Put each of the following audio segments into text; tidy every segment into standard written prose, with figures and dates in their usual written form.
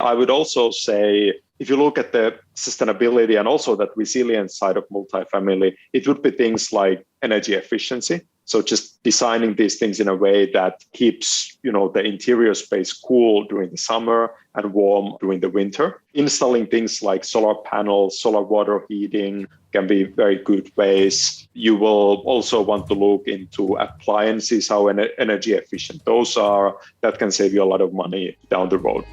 I would also say, if you look at the sustainability and also that resilience side of multifamily, it would be things like energy efficiency. So just designing these things in a way that keeps, the interior space cool during the summer and warm during the winter. Installing things like solar panels, solar water heating can be very good ways. You will also want to look into appliances, how energy efficient those are. That can save you a lot of money down the road.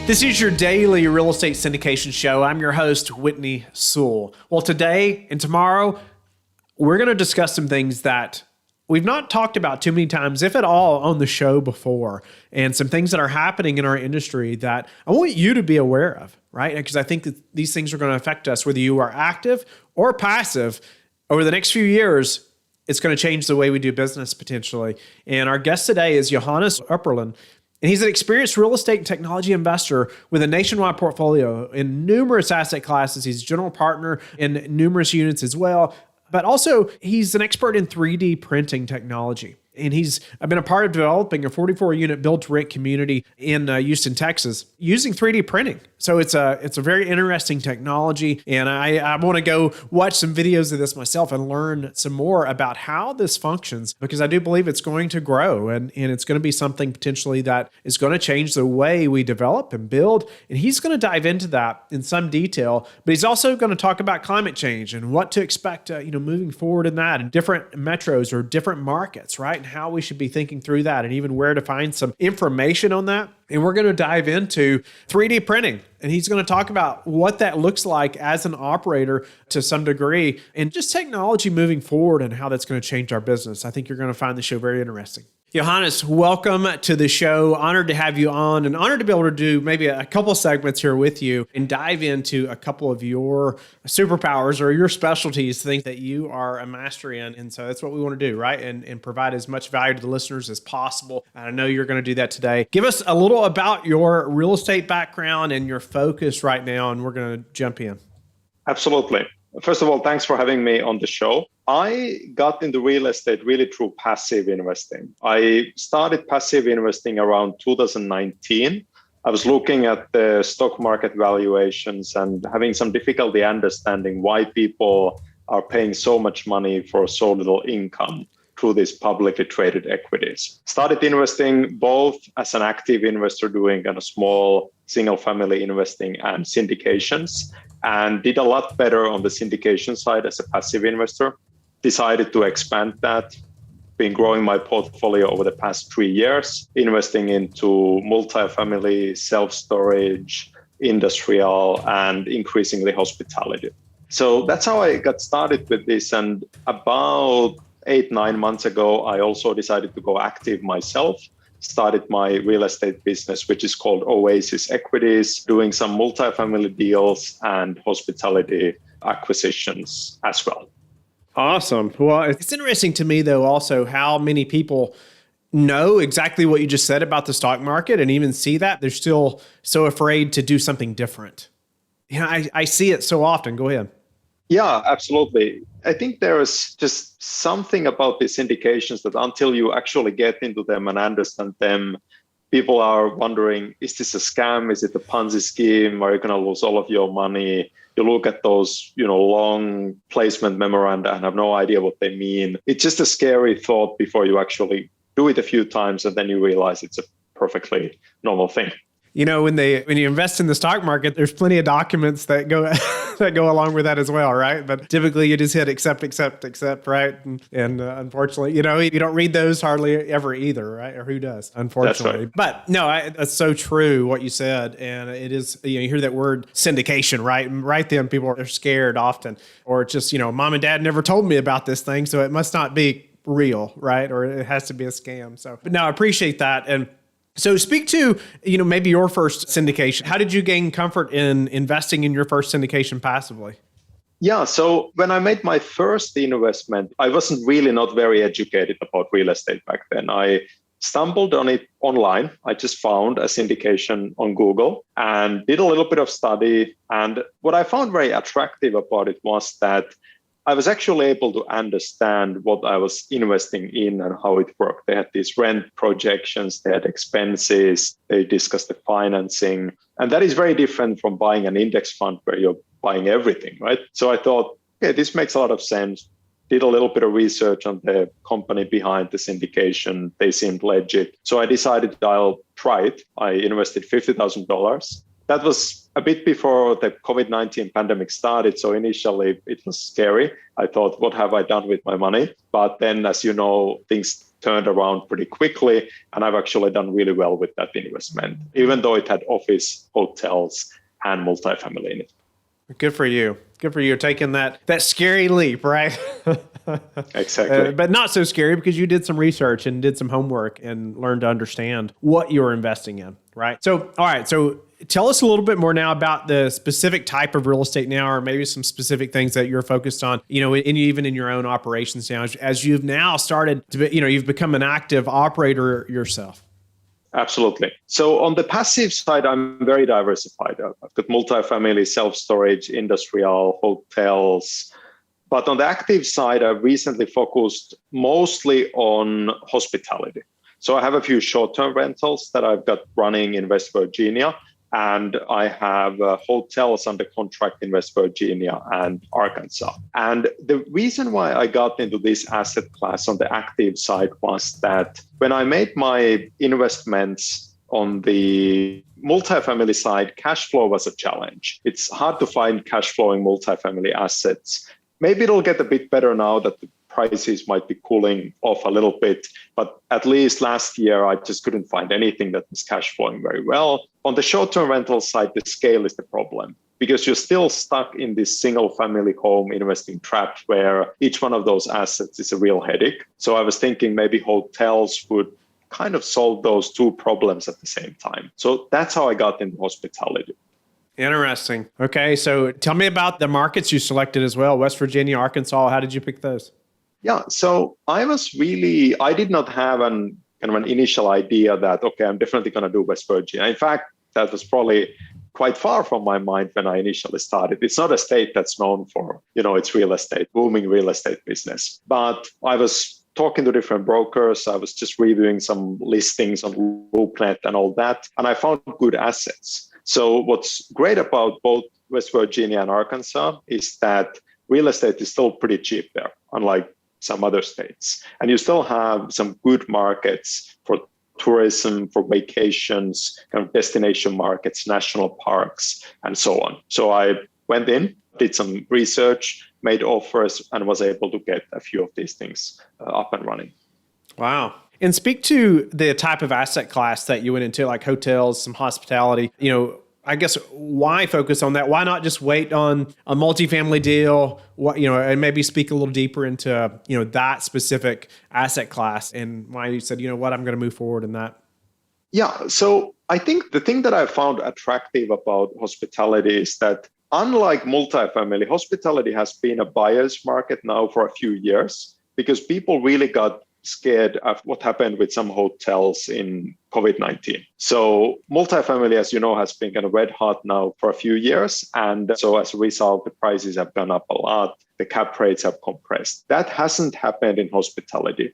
This is your daily real estate syndication show. I'm your host, Whitney Sewell. Well, today and tomorrow, we're going to discuss some things that we've not talked about too many times, if at all, on the show before, and some things that are happening in our industry that I want you to be aware of, right? Because I think that these things are going to affect us, whether you are active or passive. Over the next few years, it's going to change the way we do business potentially. And our guest today is Johannes Urpelainen. And he's an experienced real estate and technology investor with a nationwide portfolio in numerous asset classes. He's a general partner in numerous units as well. But also, he's an expert in 3D printing technology. And I've been a part of developing a 44-unit build-to-rent community in Houston, Texas, using 3D printing. So it's a very interesting technology. And I want to go watch some videos of this myself and learn some more about how this functions, because I do believe it's going to grow and it's going to be something potentially that is going to change the way we develop and build. And he's going to dive into that in some detail. But he's also going to talk about climate change and what to expect, moving forward in that, and different metros or different markets, right? And how we should be thinking through that, and even where to find some information on that. And we're going to dive into 3D printing. And he's going to talk about what that looks like as an operator to some degree, and just technology moving forward and how that's going to change our business. I think you're going to find the show very interesting. Johannes, welcome to the show. Honored to have you on, and honored to be able to do maybe a couple segments here with you and dive into a couple of your superpowers or your specialties, things that you are a master in. And so that's what we want to do, right? And provide as much value to the listeners as possible. And I know you're going to do that today. Give us a little about your real estate background and your focus right now, and we're going to jump in. Absolutely. First of all, thanks for having me on the show. I got into real estate really through passive investing. I started passive investing around 2019. I was looking at the stock market valuations and having some difficulty understanding why people are paying so much money for so little income through these publicly traded equities. Started investing both as an active investor doing kind of small single family investing and syndications, and did a lot better on the syndication side as a passive investor. Decided to expand that. Been growing my portfolio over the past 3 years, investing into multifamily, self-storage, industrial, and increasingly hospitality. So that's how I got started with this. And about 8-9 months ago, I also decided to go active myself. Started my real estate business, which is called Oasis Equities, doing some multifamily deals and hospitality acquisitions as well. Awesome. Well, it's interesting to me, though, also how many people know exactly what you just said about the stock market and even see that. They're still so afraid to do something different. I see it so often. Go ahead. Yeah, absolutely. I think there is just something about these syndications that until you actually get into them and understand them, people are wondering, is this a scam? Is it a Ponzi scheme? Are you going to lose all of your money? You look at those, long placement memoranda and have no idea what they mean. It's just a scary thought before you actually do it a few times, and then you realize it's a perfectly normal thing. When you invest in the stock market, there's plenty of documents that go that go along with that as well, right? But typically you just hit accept, right? And unfortunately, you don't read those hardly ever either, right? Or who does, unfortunately. That's right. But no, that's so true what you said. And it is, you hear that word syndication, right? And right then people are scared often, or it's just, mom and dad never told me about this thing, so it must not be real, right? Or it has to be a scam. So, but no, I appreciate that. And so speak to, maybe your first syndication. How did you gain comfort in investing in your first syndication passively? Yeah, so when I made my first investment, I wasn't really not very educated about real estate back then. I stumbled on it online. I just found a syndication on Google and did a little bit of study. And what I found very attractive about it was that I was actually able to understand what I was investing in and how it worked. They had these rent projections, they had expenses, they discussed the financing. And that is very different from buying an index fund where you're buying everything, right? So I thought, okay, this makes a lot of sense. Did a little bit of research on the company behind the syndication. They seemed legit. So I decided I'll try it. I invested $50,000. That was a bit before the COVID-19 pandemic started. So initially it was scary. I thought, what have I done with my money? But then, as you know, things turned around pretty quickly. And I've actually done really well with that investment, even though it had office, hotels, and multifamily in it. Good for you. Good for you taking that scary leap, right? Exactly. But not so scary because you did some research and did some homework and learned to understand what you were investing in, right? So, all right. So tell us a little bit more now about the specific type of real estate now, or maybe some specific things that you're focused on, even in your own operations now, as you've now started to be, you've become an active operator yourself. Absolutely. So on the passive side, I'm very diversified. I've got multifamily, self-storage, industrial, hotels. But on the active side, I've recently focused mostly on hospitality. So I have a few short-term rentals that I've got running in West Virginia. And I have hotels under contract in West Virginia and Arkansas. And the reason why I got into this asset class on the active side was that when I made my investments on the multifamily side, cash flow was a challenge. It's hard to find cash flowing multifamily assets. Maybe it'll get a bit better now that the prices might be cooling off a little bit. But at least last year, I just couldn't find anything that was cash flowing very well. On the short-term rental side, the scale is the problem because you're still stuck in this single family home investing trap where each one of those assets is a real headache. So I was thinking maybe hotels would kind of solve those two problems at the same time. So that's how I got into hospitality. Interesting. Okay. So tell me about the markets you selected as well. West Virginia, Arkansas. How did you pick those? Yeah, so I did not have an initial idea that, okay, I'm definitely going to do West Virginia. In fact, that was probably quite far from my mind when I initially started. It's not a state that's known for, its real estate, booming real estate business. But I was talking to different brokers. I was just reviewing some listings on LoopNet and all that. And I found good assets. So what's great about both West Virginia and Arkansas is that real estate is still pretty cheap there, unlike some other states. And you still have some good markets for tourism, for vacations, kind of destination markets, national parks, and so on. So I went in, did some research, made offers, and was able to get a few of these things up and running. Wow. And speak to the type of asset class that you went into, like hotels, some hospitality, I guess why focus on that? Why not just wait on a multifamily deal? And maybe speak a little deeper into, that specific asset class and why you said, I'm going to move forward in that. Yeah. So I think the thing that I found attractive about hospitality is that unlike multifamily, hospitality has been a buyer's market now for a few years because people really got scared of what happened with some hotels in COVID-19. So multifamily, as you know, has been kind of red hot now for a few years. And so as a result, the prices have gone up a lot. The cap rates have compressed. That hasn't happened in hospitality.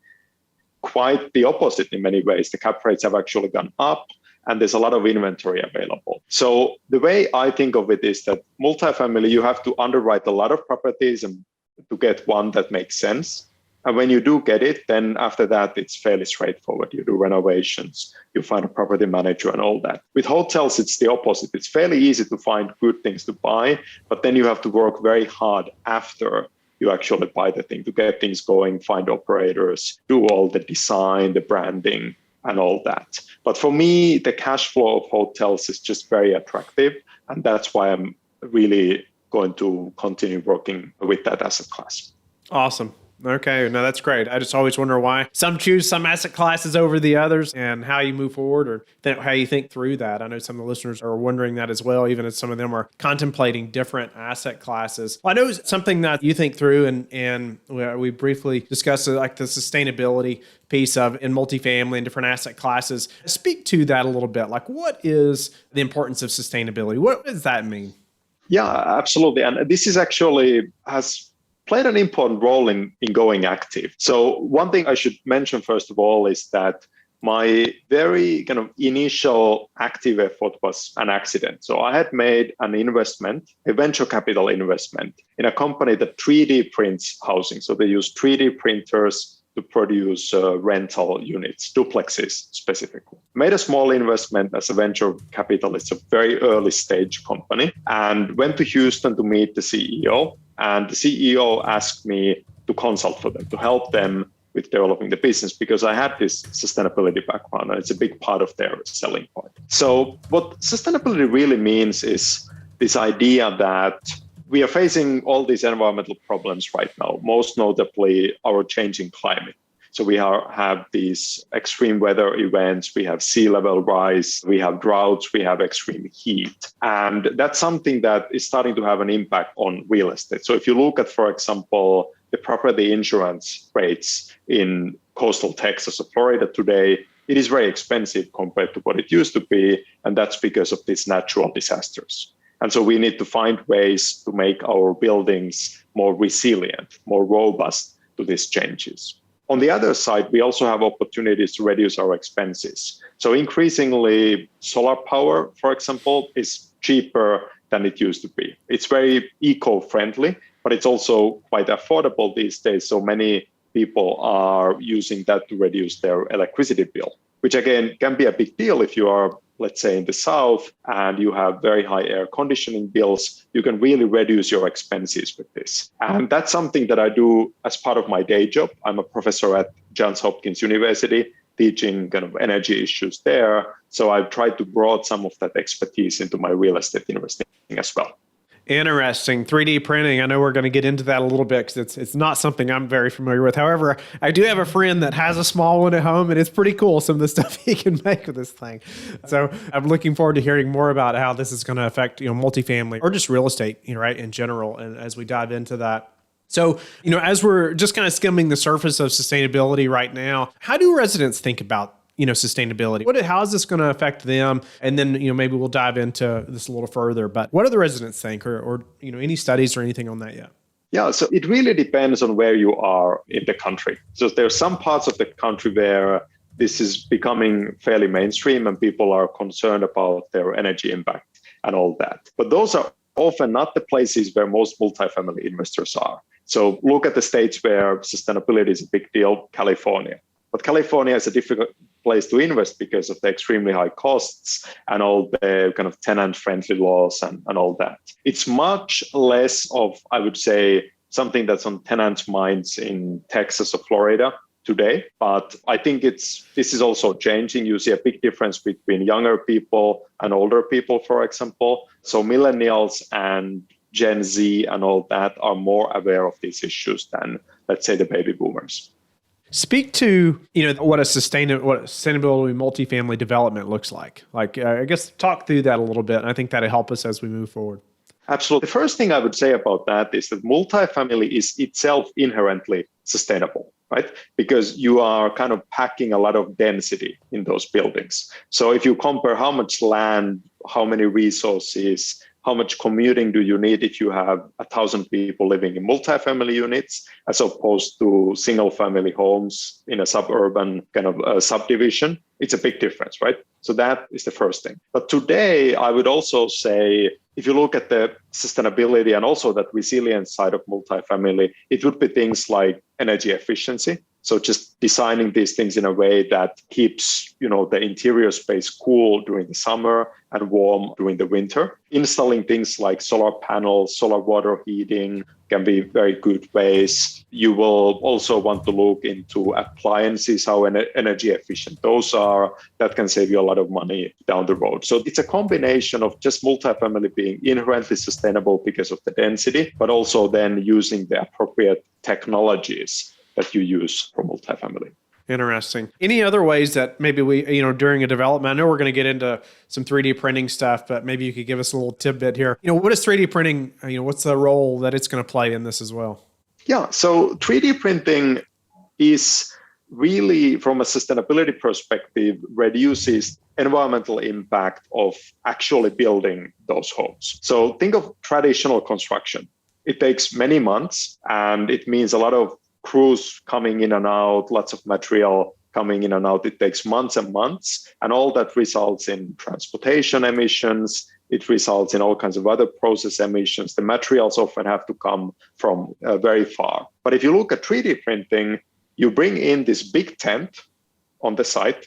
Quite the opposite in many ways. The cap rates have actually gone up and there's a lot of inventory available. So the way I think of it is that multifamily, you have to underwrite a lot of properties and to get one that makes sense. And when you do get it, then after that, it's fairly straightforward. You do renovations, you find a property manager and all that. With hotels, it's the opposite. It's fairly easy to find good things to buy, but then you have to work very hard after you actually buy the thing to get things going, find operators, do all the design, the branding, and all that. But for me, the cash flow of hotels is just very attractive. And that's why I'm really going to continue working with that asset class. Awesome. Okay, no, that's great. I just always wonder why some choose some asset classes over the others and how you move forward or how you think through that. I know some of the listeners are wondering that as well, even as some of them are contemplating different asset classes. Well, I know something that you think through and we briefly discussed like the sustainability piece of in multifamily and different asset classes. Speak to that a little bit. Like what is the importance of sustainability? What does that mean? Yeah, absolutely. And this is actually has played an important role in going active. So one thing I should mention, first of all, is that my very kind of initial active effort was an accident. So I had made an investment, a venture capital investment, in a company that 3D prints housing. So they use 3D printers to produce rental units, duplexes specifically. Made a small investment as a venture capitalist, a very early stage company, and went to Houston to meet the CEO. And the CEO asked me to consult for them, to help them with developing the business, because I had this sustainability background and it's a big part of their selling point. So what sustainability really means is this idea that we are facing all these environmental problems right now, most notably our changing climate. So we have these extreme weather events, we have sea level rise, we have droughts, we have extreme heat. And that's something that is starting to have an impact on real estate. So if you look at, for example, the property insurance rates in coastal Texas or Florida today, it is very expensive compared to what it used to be. And that's because of these natural disasters. And so we need to find ways to make our buildings more resilient, more robust to these changes. On the other side, we also have opportunities to reduce our expenses. So increasingly, solar power, for example, is cheaper than it used to be. It's very eco-friendly, but it's also quite affordable these days. So many people are using that to reduce their electricity bill, which again can be a big deal if you are, let's say, in the south and you have very high air conditioning bills. You can really reduce your expenses with this. And that's something that I do as part of my day job. I'm a professor at Johns Hopkins University, teaching kind of energy issues there. So I've tried to broaden some of that expertise into my real estate investing as well. Interesting. 3D printing. I know we're going to get into that a little bit because it's not something I'm very familiar with. However, I do have a friend that has a small one at home, and it's pretty cool, some of the stuff he can make with this thing. So I'm looking forward to hearing more about how this is going to affect, multifamily or just real estate, right, in general, and as we dive into that. So, as we're just kind of skimming the surface of sustainability right now, how do residents think about sustainability? How is this going to affect them? And then, maybe we'll dive into this a little further, but what do the residents think or any studies or anything on that yet? Yeah, so it really depends on where you are in the country. So there are some parts of the country where this is becoming fairly mainstream and people are concerned about their energy impact and all that. But those are often not the places where most multifamily investors are. So look at the states where sustainability is a big deal, California. But California is a difficult place to invest because of the extremely high costs and all the kind of tenant-friendly laws and all that. It's much less of, I would say, something that's on tenants' minds in Texas or Florida today. But I think this is also changing. You see a big difference between younger people and older people, for example. So millennials and Gen Z and all that are more aware of these issues than, let's say, the baby boomers. Speak to, what a sustainability multifamily development looks like. I guess talk through that a little bit. And I think that'll help us as we move forward. Absolutely. The first thing I would say about that is that multifamily is itself inherently sustainable, right? Because you are kind of packing a lot of density in those buildings. So if you compare how much land, how many resources, how much commuting do you need if you have 1,000 people living in multifamily units as opposed to single family homes in a suburban kind of subdivision? It's a big difference, right? So that is the first thing. But today, I would also say, if you look at the sustainability and also that resilience side of multifamily, it would be things like energy efficiency. So just designing these things in a way that keeps, the interior space cool during the summer and warm during the winter. Installing things like solar panels, solar water heating can be very good ways. You will also want to look into appliances, how energy efficient those are. That can save you a lot of money down the road. So it's a combination of just multifamily being inherently sustainable because of the density, but also then using the appropriate technologies that you use for multifamily. Interesting. Any other ways that maybe we, during a development, I know we're going to get into some 3D printing stuff, but maybe you could give us a little tidbit here. What is 3D printing? What's the role that it's going to play in this as well? Yeah, so 3D printing is really, from a sustainability perspective, reduces environmental impact of actually building those homes. So think of traditional construction. It takes many months, and it means a lot of crews coming in and out, lots of material coming in and out. It takes months and months, and all that results in transportation emissions. It results in all kinds of other process emissions. The materials often have to come from very far. But if you look at 3D printing, you bring in this big tent on the site.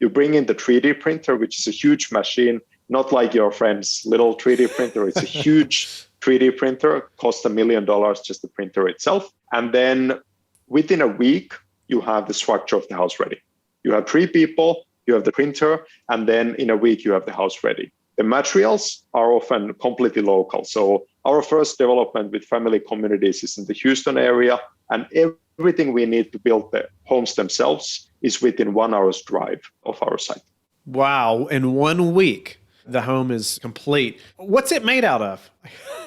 You bring in the 3D printer, which is a huge machine, not like your friend's little 3D printer. It's a huge 3D printer, costs $1 million just the printer itself. And then within a week, you have the structure of the house ready. You have 3 people, you have the printer, and then in a week, you have the house ready. The materials are often completely local. So our first development with family communities is in the Houston area, and everything we need to build the homes themselves is within 1 hour's drive of our site. Wow. In 1 week, the home is complete. What's it made out of?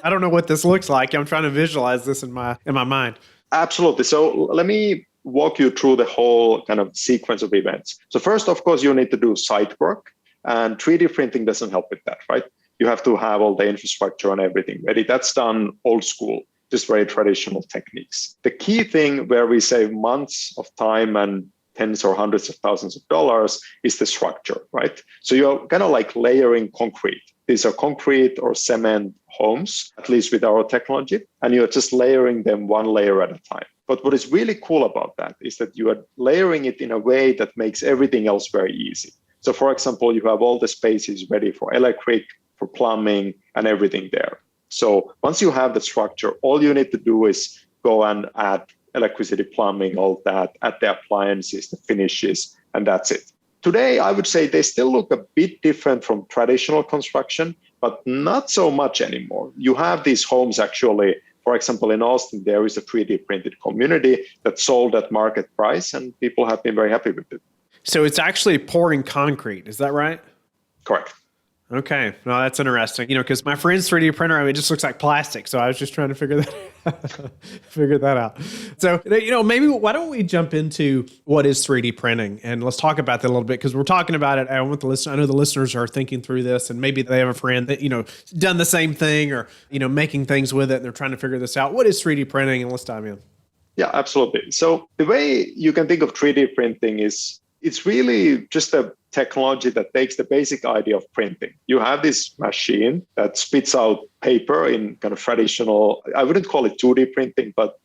I don't know what this looks like. I'm trying to visualize this in my mind. Absolutely. So let me walk you through the whole kind of sequence of events. So first, of course, you need to do site work. And 3D printing doesn't help with that, right? You have to have all the infrastructure and everything ready. That's done old school, just very traditional techniques. The key thing where we save months of time and tens or hundreds of thousands of dollars is the structure, right? So you're kind of like layering concrete. These are concrete or cement homes, at least with our technology, and you're just layering them one layer at a time. But what is really cool about that is that you are layering it in a way that makes everything else very easy. So for example, you have all the spaces ready for electric, for plumbing, and everything there. So once you have the structure, all you need to do is go and add electricity, plumbing, all that, add the appliances, the finishes, and that's it. Today, I would say they still look a bit different from traditional construction, but not so much anymore. You have these homes actually, for example, in Austin, there is a 3D printed community that sold at market price, and people have been very happy with it. So it's actually pouring concrete. Is that right? Correct. Okay. No, that's interesting. Because my friend's 3D printer, it just looks like plastic. So I was just trying to figure that out. So, maybe why don't we jump into what is 3D printing, and let's talk about that a little bit, because we're talking about it. I know the listeners are thinking through this, and maybe they have a friend that, done the same thing, or, making things with it, and they're trying to figure this out. What is 3D printing? And let's dive in. Yeah, absolutely. So the way you can think of 3D printing is it's really just a technology that takes the basic idea of printing. You have this machine that spits out paper in kind of traditional, I wouldn't call it 2D printing, but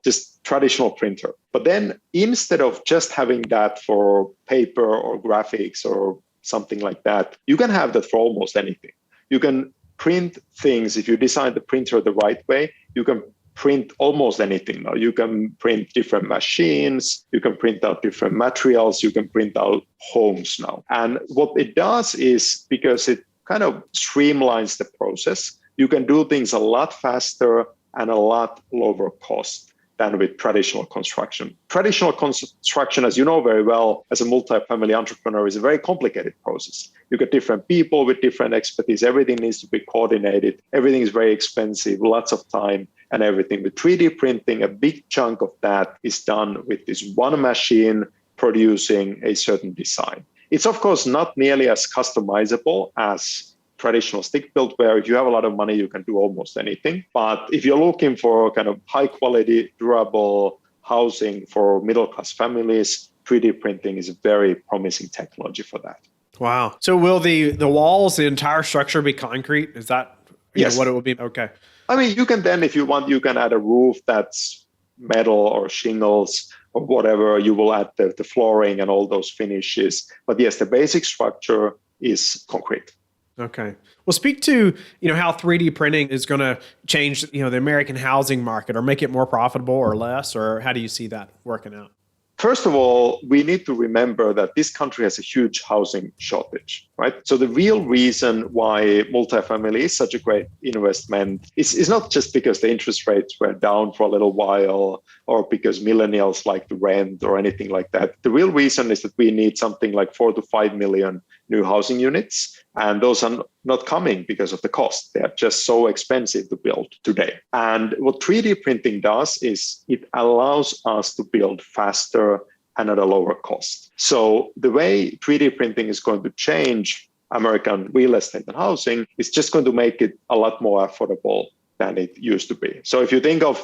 just traditional printer. But then instead of just having that for paper or graphics or something like that, you can have that for almost anything. You can print things. If you design the printer the right way, you can print almost anything now. You can print different machines, you can print out different materials, you can print out homes now. And what it does is, because it kind of streamlines the process, you can do things a lot faster and a lot lower cost than with traditional construction. Traditional construction, as you know very well, as a multifamily entrepreneur, is a very complicated process. You get different people with different expertise. Everything needs to be coordinated. Everything is very expensive, lots of time and everything. With 3D printing, a big chunk of that is done with this one machine producing a certain design. It's, of course, not nearly as customizable as traditional stick built, where if you have a lot of money, you can do almost anything. But if you're looking for kind of high quality, durable housing for middle-class families, 3D printing is a very promising technology for that. Wow. So will the walls, the entire structure be concrete? Is that yes. What it will be? Okay. I mean, you can then, if you want, you can add a roof that's metal or shingles or whatever. You will add the flooring and all those finishes. But yes, the basic structure is concrete. Okay. Well, speak to, how 3D printing is going to change, the American housing market, or make it more profitable or less, or how do you see that working out? First of all, we need to remember that this country has a huge housing shortage, right? So the real reason why multifamily is such a great investment is not just because the interest rates were down for a little while, or because millennials like to rent or anything like that. The real reason is that we need something like 4 to 5 million new housing units. And those are not coming because of the cost. They are just so expensive to build today. And what 3D printing does is it allows us to build faster and at a lower cost. So the way 3D printing is going to change American real estate and housing is just going to make it a lot more affordable than it used to be. So if you think of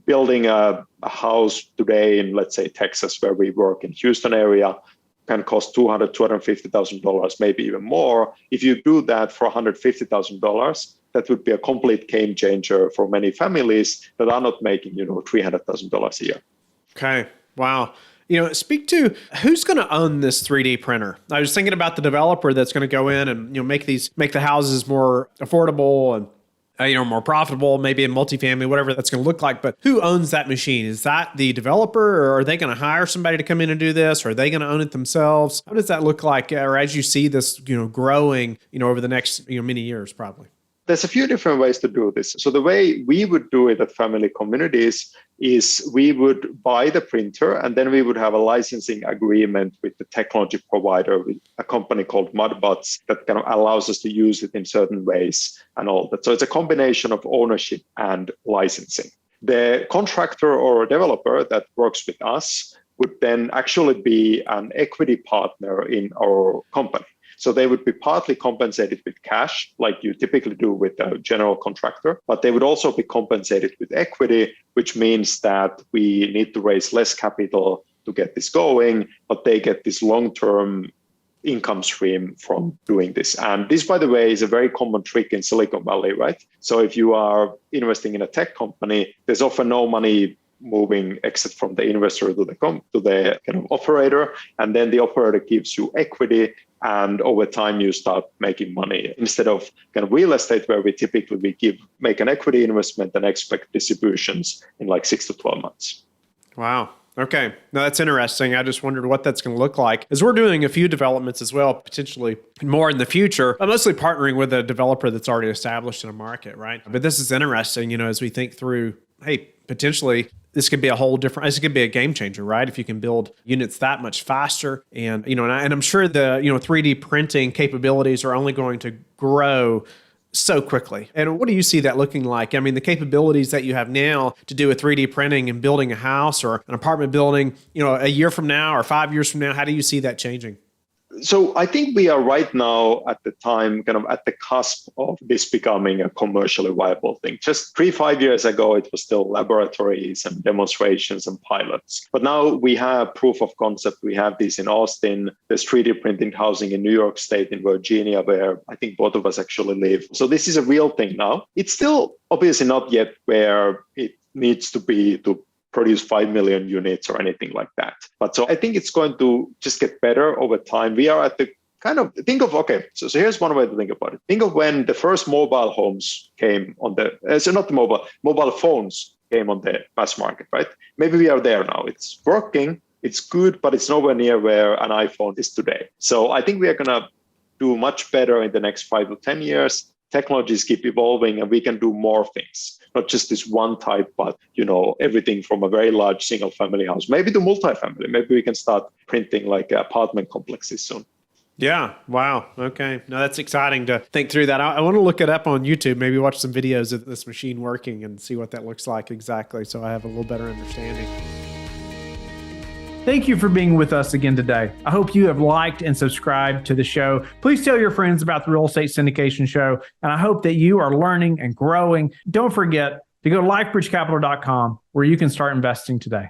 building a house today in, let's say, Texas, where we work in Houston area, can cost $250,000, maybe even more. If you do that for $150,000, that would be a complete game changer for many families that are not making, $300,000 a year. Okay. Wow. Speak to who's going to own this 3D printer. I was thinking about the developer that's going to go in and make the houses more affordable and more profitable, maybe in multifamily, whatever that's going to look like. But who owns that machine? Is that the developer, or are they going to hire somebody to come in and do this? Or are they going to own it themselves? How does that look like, or as you see this, growing, over the next, many years, probably? There's a few different ways to do this. So the way we would do it at family communities is we would buy the printer, and then we would have a licensing agreement with the technology provider, with a company called Mudbots, that kind of allows us to use it in certain ways and all that. So it's a combination of ownership and licensing. The contractor or developer that works with us would then actually be an equity partner in our company. So they would be partly compensated with cash, like you typically do with a general contractor, but they would also be compensated with equity, which means that we need to raise less capital to get this going, but they get this long-term income stream from doing this. And this, by the way, is a very common trick in Silicon Valley, right? So if you are investing in a tech company, there's often no money moving except from the investor to the kind of operator, and then the operator gives you equity, and over time you start making money, instead of kind of real estate, where we typically make an equity investment and expect distributions in like 6 to 12 months. Wow. Okay. No, that's interesting. I just wondered what that's going to look like, as we're doing a few developments as well, potentially more in the future. I'm mostly partnering with a developer that's already established in a market, right? But this is interesting, as we think through, hey, potentially this could be this could be a game changer, right? If you can build units that much faster, and and I'm sure the 3D printing capabilities are only going to grow so quickly. And what do you see that looking like? I mean, the capabilities that you have now to do a 3D printing and building a house or an apartment building, a year from now or 5 years from now, how do you see that changing? So I think we are right now at the time, kind of at the cusp of this becoming a commercially viable thing. Just 3-5 years ago, it was still laboratories and demonstrations and pilots. But now we have proof of concept. We have this in Austin. There's 3D printing housing in New York State, in Virginia, where I think both of us actually live. So this is a real thing now. It's still obviously not yet where it needs to be to produce 5 million units or anything like that. But so I think it's going to just get better over time. We are at the kind of, so here's one way to think about it. Think of when the first mobile homes came on mobile phones came on the mass market, right? Maybe we are there now. It's working, it's good, but it's nowhere near where an iPhone is today. So I think we are going to do much better in the next 5 to 10 years. Technologies keep evolving, and we can do more things. Not just this one type, but everything from a very large single family house, maybe to multifamily. Maybe we can start printing like apartment complexes soon. Yeah. Wow. Okay. No, that's exciting to think through that. I want to look it up on YouTube, maybe watch some videos of this machine working and see what that looks like exactly, so I have a little better understanding. Thank you for being with us again today. I hope you have liked and subscribed to the show. Please tell your friends about the Real Estate Syndication Show, and I hope that you are learning and growing. Don't forget to go to lifebridgecapital.com, where you can start investing today.